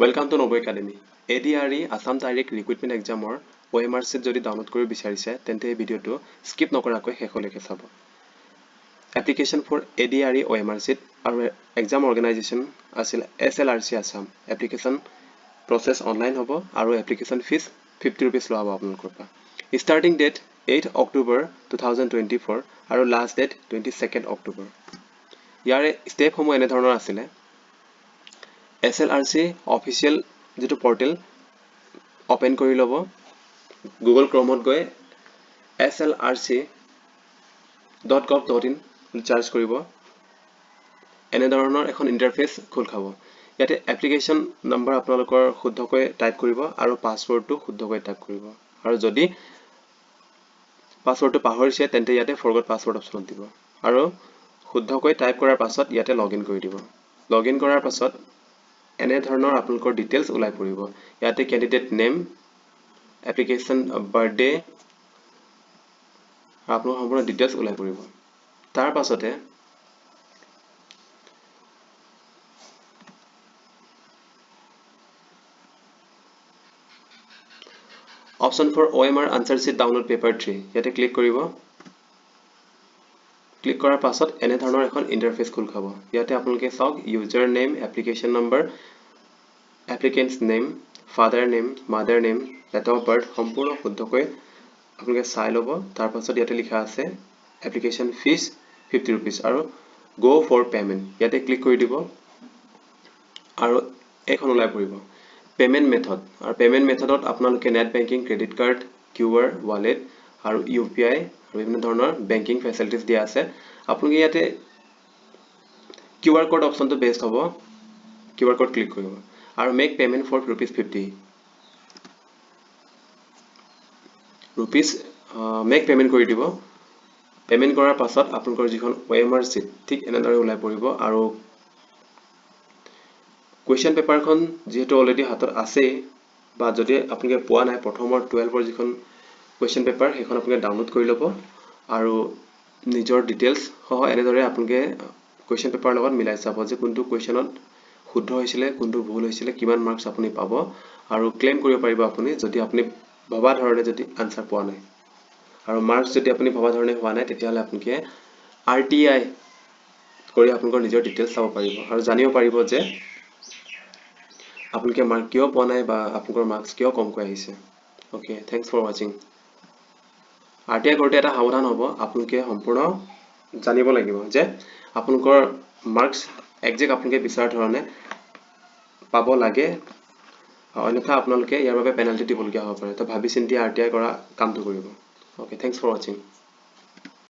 Welcome to Novo Academy. ADRE Assam Direct Recruitment Examor OMR sheet যদি download কৰিব বিচাৰিছে তেন্তে এই ভিডিওটো স্কিপ নকৰাকৈ শেষলৈকে চাব। Application for ADRE OMR sheet আৰু exam organization আছিল SLRC Assam. Application process online হ'ব আৰু application fees 50 rupees লোৱা হ'ব আপোনালোকৰ পৰা। Starting date 8 October 2024 আৰু last date 22nd October. ইয়াৰে step সমূহ এনে ধৰণৰ আছিল। SLRC official যেটো portal open কৰি লব Google Chrome ত গৈ slrc.gov.in চাৰ্জ কৰিব এনে ধৰণৰ এখন ইন্টাৰফেস খোল খাব ইয়াতে এপ্লিকেশন নম্বৰ আপোনালোকৰ শুদ্ধকৈ টাইপ কৰিব আৰু পাসওয়াৰ্ডটো শুদ্ধকৈ টাইপ কৰিব আৰু যদি পাসওয়াৰ্ডটো পাহৰিছে তেন্তে ইয়াতে ফৰগট পাসওয়াৰ্ড অপচন দিব আৰু শুদ্ধকৈ টাইপ কৰাৰ পাছত ইয়াতে লগইন কৰি দিব লগইন কৰাৰ পাছত এনে ধৰণৰ আপোনালোকৰ ডিটেইলছ উলাই পৰিব ইয়াতে ক্যান্ডিডেট নেম এপ্লিকেশন বাৰ্থডে আপোনালোকৰ সম্পূৰ্ণ ডিটেইলছ উলাই পৰিব তাৰ পাছতে option for OMR answer sheet download paper 3 ইয়াতে ক্লিক কৰিব ক্লিক কৰাৰ পাছত এনে ধৰণৰ এখন ইন্টাৰফেস খোল খাব ইয়াতে আপোনালোকে চাওক user name application number applicant's name father name mother name date of birth সম্পূৰ্ণ শুদ্ধকৈ আপোনালোকে চাই লব তাৰ পাছত ইয়াতে লিখা আছে application fees 50 rupees আৰু go for payment ইয়াতে ক্লিক কৰি দিব আৰু এখন উলাই পৰিব payment method আৰু payment methodত আপোনালোকে net banking credit card QR wallet আৰু UPI আৰু বিভিন্ন ধৰণৰ banking facilities দিয়া আছে আপোনালোকে ইয়াতে QR code অপচনটো বেষ্ট হ'ব QR code ক্লিক কৰিব আৰু make payment for ₹50 rupees make payment কৰি দিব পেমেন্ট কৰাৰ পাছত আপোনালোকৰ যিখন OMR sheet ঠিক এনেদৰে উলাই পৰিব আৰু কোৱেশ্চন পেপাৰখন যেহেতু অলৰেডি হাতত আছে বা যদি আপোনালোকে পোৱা নাই প্ৰথমৰ 12 যিখন কোৱেশ্চন পেপাৰ সেইখন আপোনালোকে ডাউনলোড কৰি ল'ব আৰু নিজৰ ডিটেইলছ সহ এনেদৰে আপোনালোকে কোৱেশ্চন পেপাৰ লগত মিলাই চাব যে কোনটো কোৱেশ্চনত শুদ্ধ হৈছিল কোনটো ভুল হৈছিল কিমান মাৰ্কস আপুনি পাব আৰু ক্লেম কৰিব পাৰিব আপুনি যদি আপুনি ভবা ধৰণে যদি আনসাৰ পোৱা নাই আৰু মাৰ্কস যদি আপুনি ভবা ধৰণে হোৱা নাই তেতিয়াহলে আপোনালোকে RTI কৰি আপোনালোকৰ নিজৰ ডিটেইলছ চাব পাৰিব আৰু জানিব পাৰিব যে আপোনালোকে মাৰ্ক কিয় পোৱা নাই বা আপোনালোকৰ মাৰ্কস কিয় কমকৈ আহিছে okay thanks for watching RTI কৰোতে এটা সাৱধান হ'ব আপোনালোকে সম্পূৰ্ণ জানিব লাগিব যে আপোনালোকৰ মাৰ্কস একজেক্ট আপোনালোকে বিচাৰ ধৰণে পাব লাগে অন্যথা আপোনালোকে ইয়াৰ বাবে পেনাল্টি দিবলগীয়া হ'ব পাৰে তো ভাবি চিন্তি RTI কৰা কামটো কৰিব ওকে থ্যাঙ্কস ফৰ ওয়াচিং